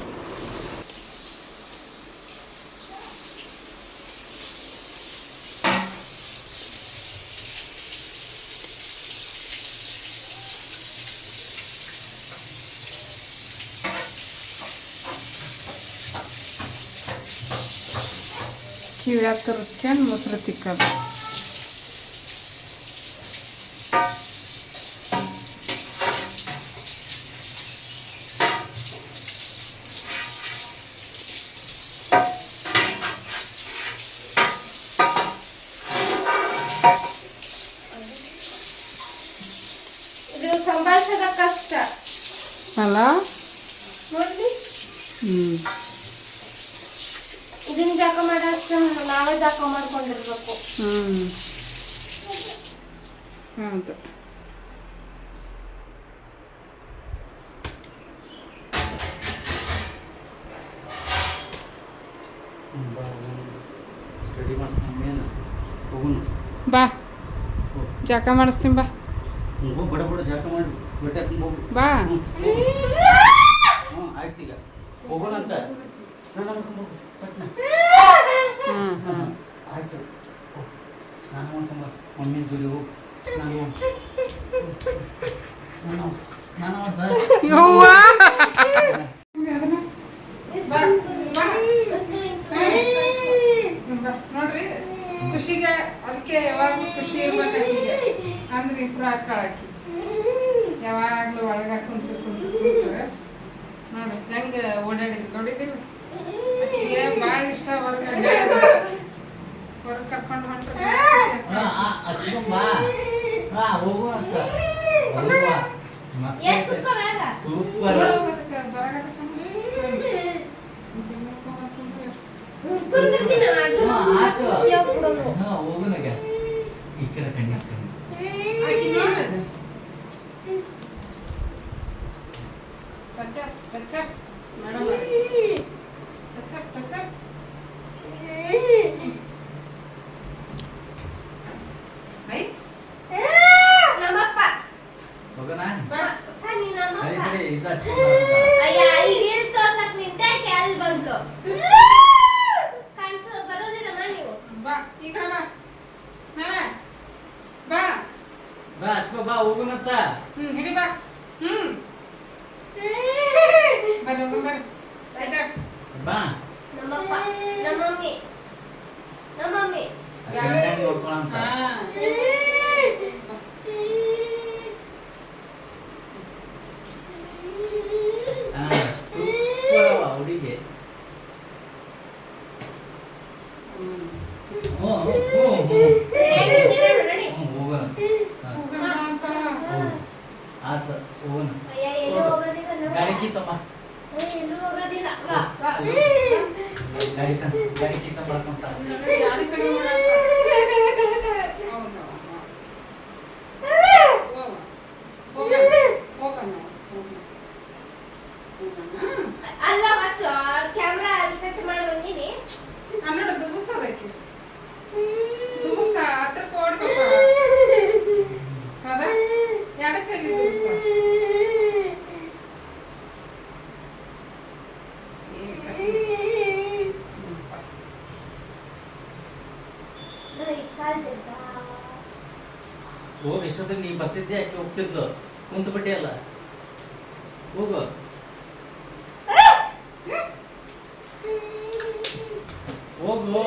Speaker 1: ಕಿವಿ ಹತ್ತಿರಕ್ಕೆ ಮೊಸರು ತಿಕ್ಕೋದು.
Speaker 2: ಇದು ಸಂಭಾಷಣೆ ಕಷ್ಟ
Speaker 1: ಅಲ್ಲ
Speaker 2: ನೋಡ್ರಿ. ಇದನ್ನ ಜಾಕ ಮಾಡೋಷ್ಟು ನಾವೇ ಜಾಕ ಮಾಡ್ಕೊಂಡಿರ್ಬೇಕು.
Speaker 1: ಹೌದು. ಬಾ ಜಾಕ ಮಾಡಿಸ್ತೀನಿ ಬಾ.
Speaker 3: ಹೋಗಿ ಬಡ ಬಡ ಜಾಕ ಮಾಡಿ ಬಟ್ಟೆ ಹಾಕೊಂಡು ಹೋಗು.
Speaker 1: ಬಾ
Speaker 3: ಹ್ಞೂ ಆಯ್ತು ಈಗ ಹೋಗೋಣಂತ. ಸ್ನಾನ ಮಾಡ್ಕೊಂಡು ಹೋಗು ಪಟ್ನ.
Speaker 1: ಹಾಂ ಹಾಂ
Speaker 3: ಆಯ್ತು ಸ್ನಾನ ಮಾಡ್ಕೊಂಬ. ಮಮ್ಮಿ ಜೊತೆ ಹೋಗು ಸ್ನಾನ ಮಾಡಿ. ಸ್ನಾನ ಮಾಡಿ ಸರ್.
Speaker 1: ಯವ್ವ ನೋಡ್ರಿ ಖುಷಿಗೆ ಅದಕ್ಕೆ ಯಾವಾಗಲೂ ಖುಷಿ ಇರ್ಬೇಕಾಗಿದೆ ಅಂದ್ರೆ ಇಬ್ರು ಹಾಕಾಳಕಿ ಯಾವಾಗಲೂ ಒಳಗೆ ಕುಂತು ನೋಡಿ ಹೆಂಗೆ ಓಡಾಡಿದ್ರು ನೋಡಿದಿಲ್ಲ ಆಕಿಗೆ ಭಾಳ ಇಷ್ಟ ಹೊರಗೆ ಕರ್ಕೊಂಡು ಹೊಂಟ್ರೆ
Speaker 3: ಸೂಪರ್. ಹೋಗುನಾಗ ಈ ಕಡೆ ಕಣ್ಣಿ ಹೋಗೋಣ. ಇದು ಹಚ್ಕೊಂಡು
Speaker 1: ಬಾ ಈಗ ಬಾ ಬಾ
Speaker 3: ಬಾ ಹಚ್ಕೋ ಬಾ ಹೋಗುನಂತ.
Speaker 1: ಹಿಡಿ ಬಾ ಬರ್ರಿ ಹೋಗೋಣ ಬರ್ರಿ ಆಯ್ತಾ
Speaker 3: ಬಾ ನೋಡ್ಕೊಳಂತ. ಸೂಪರ್ ಹುಡುಗಿ. ಆಯ್ತು ಹೋಗೋಣ. ಗಾಡಿ ಕೀತಮ್ಮ ಗಾಡಿ ಕೀತ ಬರ್ಕೊಂತ.
Speaker 1: ಯಾರಿ ಕಡೆ
Speaker 2: ಅಲ್ಲ ಕ್ಯಾಮ್ರಾ ಸೆಟ್ ಮಾಡಿ ಬಂದೀನಿ.
Speaker 1: ಅನ್ನೋಡ ದುಗುಸೋದಕ್ಕೆ ದುಗುಸ್ತಾ ಹತ್ರಕ್ಕೆ ಓಡ್ಬೇಕ ಹೌದಾ ಯಾರ ಕೈಲಿ ದುಗುಸ್ತಾ
Speaker 3: ಹೋಗಿ ಇಷ್ಟೊತ್ತಿಗೆ ನೀ ಬರ್ತಿದ್ದೆ ಯಾಕೆ ಹೋಗ್ತಿದ್ಲು ಕುಂತು ಬಿಟ್ಟಿ ಅಲ್ಲ ಹೋಗು. ಹೋಗು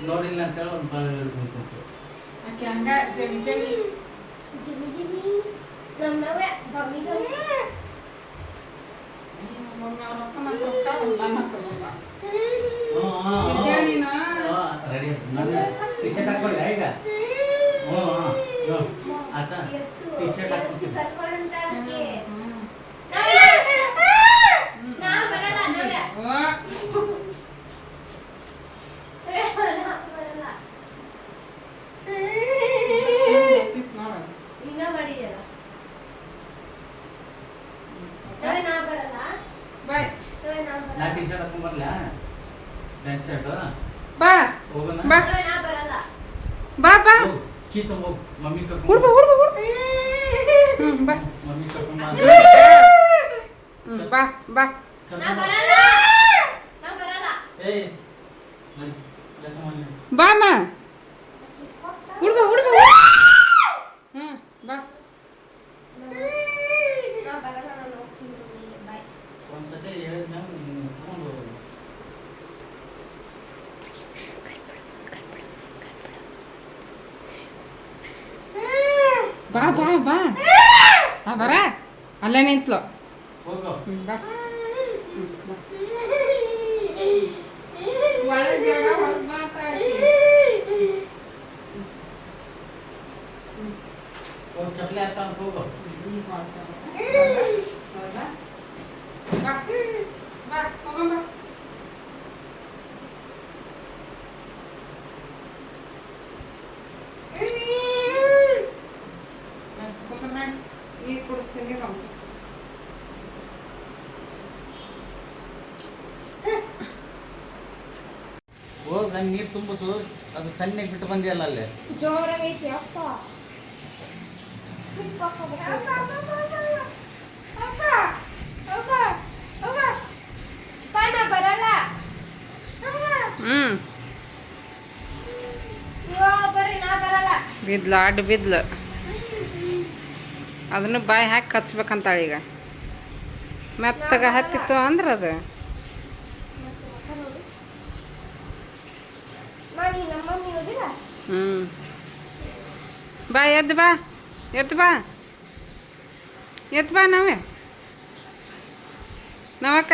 Speaker 3: ನೋಡಿಲ್ಲ ಅಂತ ಹೇಳಿ ಒಂದು ಬಾಳ ಹೇಳ್ಬೇಕು.
Speaker 1: ಆಕೆ ಹಂಗ ಜಮಿ ಜಮಿ ಮಮ್ಮಿ ಅವ್ರ ಅಪ್ಪ ನನ್ನ ತಗೊಂಡ
Speaker 3: ರೆಡಿ ನನ್ನ ಟಿ ಶರ್ಟ್ ಹಾಕೊಳ್ಳಿ ಈಗ. ಆತ ಟಿ ಶರ್ಟ್ ಹಾಕೊಳ್ತೀನಿ. ನಾ ಟಿ ಶರ್ಟ್ ಹಾಕೊಂಡ್ ಬರ್ಲಾ ಪ್ಯಾಂಟ್ ಶರ್ಟ್
Speaker 1: ಬಾ
Speaker 3: ಹೋಗೋಣ.
Speaker 1: ಬಾ ಬಾ ಬಾ
Speaker 3: ಕೀ ಹೋಗು ಮಮ್ಮಿ
Speaker 1: ಹುಡ್ಬ
Speaker 3: ಕರ್ಕೊಂಡು
Speaker 1: ಹುಡ್ಬ ಹುಡ್ಬ ಬಾ
Speaker 3: ಮಮ್ಮಿ ಕರ್ಕೊಂಡು
Speaker 1: ಬಾ ಬಾ ಬಾ ಮಾ ಹುಡ್ಬ ಹುಡ್ಬ ಬಾ
Speaker 3: ಒಂದ್ಸತಿ ಹೇಳಿದ್ನ ತಗೊಂಡು
Speaker 1: ಬಾ ಬಾ ಬಾ ಬರ ಅಲ್ಲೇ ನಿಂತ್ಲು
Speaker 3: ಹೋಗು.
Speaker 1: ಬಾ ಒಳಗೆ
Speaker 3: ಹೋಗಿ ಚಪ್ಪಲಿ ಹಾಕೊಂಡು ಹೋಗು.
Speaker 1: ಬಾ ಬಾ ಹೋಗಮ್ಮ ನೀರು ಕುಡಿಸ್ತೀನಿ ರಂಸ
Speaker 3: ಹೋಗಿ ನೀರು ತುಂಬಿಸು. ಅದು ಸಣ್ಣಗೆ ಬಿಟ್ಟು ಬಂದಿಯಲ್ಲ ಅಲ್ಲಿ
Speaker 2: ಜೋರಾಗೈತಿ ಅಪ್ಪ. ಬರಲ್ಲ.
Speaker 1: ಹ್ಞೂ
Speaker 2: ಬರ್ರಿ, ನಾ ಬರಲ್ಲ.
Speaker 1: ಬಿದ್ಲು ಅಡ್ಡ ಬಿದ್ಲು. ಅದನ್ನು ಬಾಯಿ ಹಾಕಿ ಕಚ್ಬೇಕಂತಾಳೆ ಈಗ. ಮೆತ್ತಗ ಹತ್ತಿತ್ತು ಅಂದ್ರೆ ಅದು
Speaker 2: ಮಾಡಿ ನಮ್ಮ ಮಮ್ಮಿ ಹೋಗಿಲ್ಲ.
Speaker 1: ಹ್ಞೂ ಬಾ ಎದ್ದು ಬಾ ಎದ್ದು ಬಾ ಎದ್ದು ಬಾ ನವಕ್ಕ